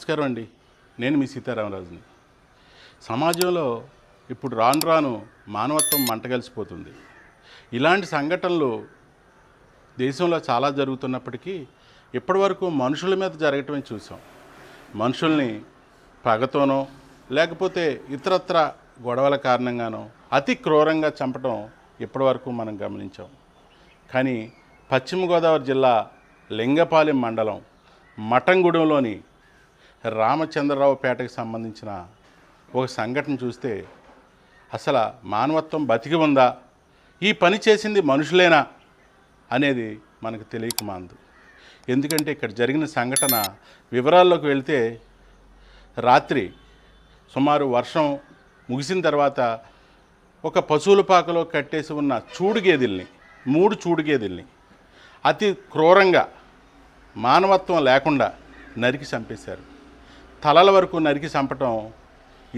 నమస్కారం అండి. నేను మీ సీతారామరాజుని. సమాజంలో ఇప్పుడు రాను రాను మానవత్వం మంటగలిసిపోతుంది. ఇలాంటి సంఘటనలు దేశంలో చాలా జరుగుతున్నప్పటికీ ఇప్పటివరకు మనుషుల మీద జరగటమే చూసాం. మనుషుల్ని పగతోనో లేకపోతే ఇతరత్ర గొడవల కారణంగానో అతి క్రూరంగా చంపడం ఇప్పటివరకు మనం గమనించాం. కానీ పశ్చిమ గోదావరి జిల్లా లింగపాలెం మండలం మఠంగూడెంలోని రామచంద్రరావుపేటకు సంబంధించిన ఒక సంఘటన చూస్తే అసలు మానవత్వం బతికి ఉందా, ఈ పని చేసింది మనుషులేనా అనేది మనకు తెలియక మాందు. ఎందుకంటే ఇక్కడ జరిగిన సంఘటన వివరాల్లోకి వెళ్తే రాత్రి సుమారు వర్షం ముగిసిన తర్వాత ఒక పశువుల పాకలో కట్టేసి ఉన్న చూడుగేదెల్ని 3 చూడుగేదెల్ని అతి క్రూరంగా మానవత్వం లేకుండా నరికి చంపేశారు. తలల వరకు నరికి చంపటం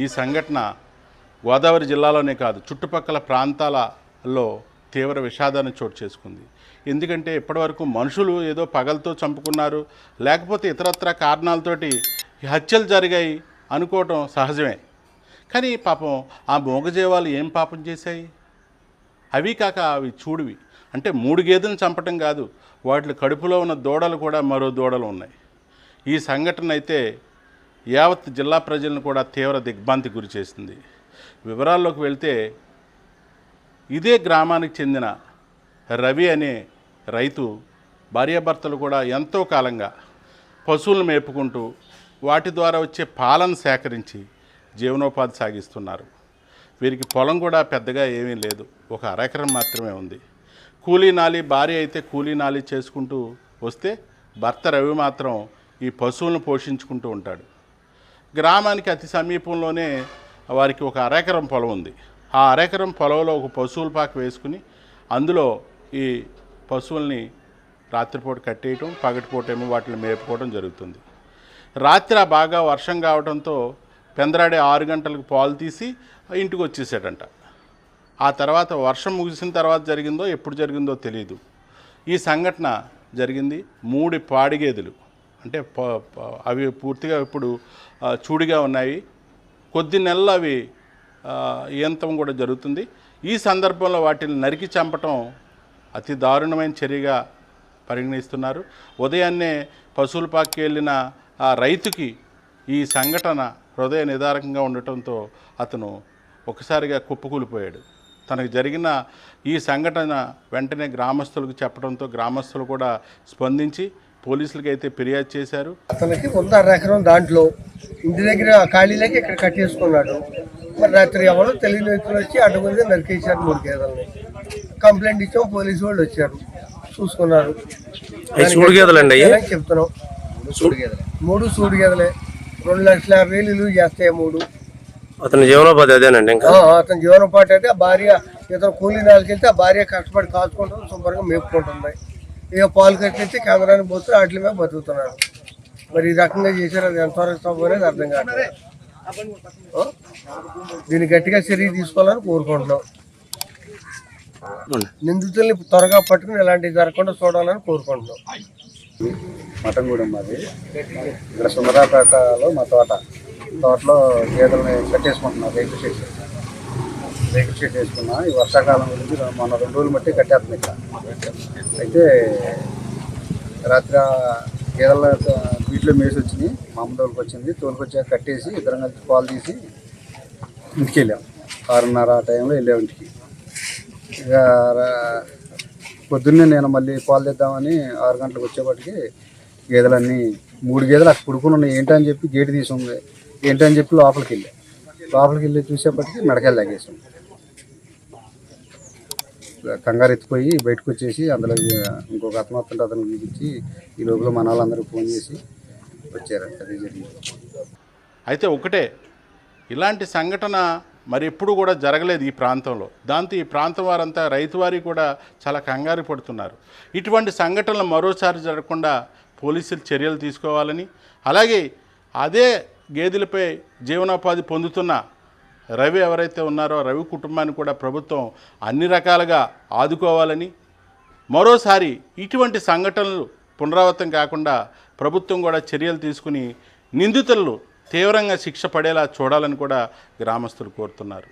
ఈ సంఘటన గోదావరి జిల్లాలోనే కాదు చుట్టుపక్కల ప్రాంతాలలో తీవ్ర విషాదాన్ని చోటు చేసుకుంది. ఎందుకంటే ఇప్పటివరకు మనుషులు ఏదో పగలతో చంపుకున్నారు, లేకపోతే ఇతరత్ర కారణాలతోటి హత్యలు జరిగాయి అనుకోవటం సహజమే. కానీ పాపం ఆ మూగజీవాలు ఏం పాపం చేశాయి? అవి కాక అవి చూడువి. అంటే 3 గేదెలను చంపటం కాదు, వాటి కడుపులో ఉన్న దూడలు కూడా మరో దూడలు ఉన్నాయి. ఈ సంఘటన అయితే యావత్ జిల్లా ప్రజలను కూడా తీవ్ర దిగ్భ్రాంతికి గురి చేసింది. వివరాల్లోకి వెళ్తే ఇదే గ్రామానికి చెందిన రవి అనే రైతు భార్యాభర్తలు కూడా ఎంతో కాలంగా పశువులను మేపుకుంటూ వాటి ద్వారా వచ్చే పాలను సేకరించి జీవనోపాధి సాగిస్తున్నారు. వీరికి పొలం కూడా పెద్దగా ఏమీ లేదు, ఒక అరెకరం మాత్రమే ఉంది. కూలీ నాలి భార్య అయితే కూలీ నాలి చేసుకుంటూ వస్తే భర్త రవి మాత్రం ఈ పశువులను పోషించుకుంటూ ఉంటాడు. గ్రామానికి అతి సమీపంలోనే వారికి ఒక అరెకరం పొలం ఉంది. ఆ అరెకరం పొలంలో ఒక పశువుల పాక వేసుకుని అందులో ఈ పశువుల్ని రాత్రిపూట కట్టేయటం, పగటిపూటేమో వాటిని మేపుకోవడం జరుగుతుంది. రాత్రి బాగా వర్షం కావడంతో పెందరాడే 6 గంటలకు పాలు తీసి ఇంటికి వచ్చేసాడంట. ఆ తర్వాత వర్షం ముగిసిన తర్వాత జరిగిందో ఎప్పుడు జరిగిందో తెలియదు. ఈ సంఘటన జరిగింది 3 పాడిగేదెలు, అంటే అవి పూర్తిగా ఇప్పుడు చూడిగా ఉన్నాయి. కొద్ది నెలలు అవి ఈంతం కూడా జరుగుతుంది. ఈ సందర్భంలో వాటిని నరికి చంపటం అతి దారుణమైన చర్యగా పరిగణిస్తున్నారు. ఉదయాన్నే పశువుల పాకి వెళ్ళిన ఆ రైతుకి ఈ సంఘటన హృదయ నిదారకంగా ఉండటంతో అతను ఒకసారిగా కుప్పకూలిపోయాడు. తనకు జరిగిన ఈ సంఘటన వెంటనే గ్రామస్తులకు చెప్పడంతో గ్రామస్తులు కూడా స్పందించి పోలీసులకి అయితే ఫిర్యాదు చేశారు. అతనికి 1 ఎకరం దాంట్లో ఇంటి దగ్గర ఖాళీలకి ఇక్కడ కట్టేసుకున్నాడు. మరి రాత్రి ఎవరో తెలియని వ్యక్తులు వచ్చి అడ్డుకుంది నరికేశారు 3 గేదెలని. కంప్లైంట్ ఇచ్చాం, పోలీసు వాళ్ళు వచ్చారు, చూసుకున్నారు. చెప్తున్నాం 3 సూడి గేదెలే 2,50,000 ఇల్లు చేస్తాయి 3. అతని జీవనోపాధి అదేనండి. అతని జీవనోపాధి అయితే ఆ భార్య ఇతను కూలీ నాలుగు వెళ్తే ఆ భార్య కష్టపడి కాచుకుంటుంది, శుభ్రంగా మేపుకుంటుంది. ఇక పాలు కట్టించి కేంద్రానికి పోతే వాటి మీద బతుకుతున్నారు. మరి ఈ రకంగా చేశారు, అది ఎంతవరకు తప్పు అనేది అర్థం కాదు. దీన్ని గట్టిగా చర్య తీసుకోవాలని కోరుకుంటున్నాం. నిందితుల్ని త్వరగా పట్టుకుని ఇలాంటివి జరగకుండా చూడాలని కోరుకుంటున్నాం. మఠంగూడెం మాది. ఇక్కడ సుందరాపేటలో మా తోటలో గేదెలని కట్టేసుకుంటున్నాం. రేకుల షెడ్ వేసుకున్నా. ఈ వర్షాకాలం గురించి మొన్న 2 రోజులు బట్టి కట్టేస్తున్నాం ఇక్కడ. అయితే రాత్రి గేదెల వీటిలో మేసి వచ్చినాయి, మా అమ్మ తోలుకొచ్చింది. తోలుకొచ్చాక కట్టేసి ఇద్దరం కలిసి పాలు తీసి ఇంటికి వెళ్ళాం. 6:30 ఆ టైంలో వెళ్ళాం ఇంటికి. ఇక పొద్దున్నే నేను మళ్ళీ పాలు తెద్దామని 6 గంటలకు వచ్చేప్పటికి గేదెలన్నీ 3 గేదెలు అక్కడ పుడుకుని ఉన్నాయి. ఏంటని చెప్పి గేటు తీసి ఉంది, ఏంటని చెప్పి లోపలికి వెళ్ళి చూసేప్పటికి మెడకాయలు తగ్గేసాం. కంగారు ఎత్తిపోయి బయటకు వచ్చేసి అందులో ఇంకొక అతను వస్తుంటే అతను చూపించి ఈ లోపల మన వాళ్ళందరూ ఫోన్ చేసి వచ్చారు. అది జరిగింది. అయితే ఒకటే, ఇలాంటి సంఘటన మరి ఎప్పుడు కూడా జరగలేదు ఈ ప్రాంతంలో. దాంతో ఈ ప్రాంతం వారంతా రైతువారి కూడా చాలా కంగారు పడుతున్నారు. ఇటువంటి సంఘటనలు మరోసారి జరగకుండా పోలీసులు చర్యలు తీసుకోవాలని, అలాగే అదే గేదెలపై జీవనోపాధి పొందుతున్న రవి ఎవరైతే ఉన్నారో రవి కుటుంబాన్ని కూడా ప్రభుత్వం అన్ని రకాలుగా ఆదుకోవాలని, మరోసారి ఇటువంటి సంఘటనలు పునరావృతం కాకుండా ప్రభుత్వం కూడా చర్యలు తీసుకుని నిందితులు తీవ్రంగా శిక్ష పడేలా చూడాలని కూడా గ్రామస్తులు కోరుతున్నారు.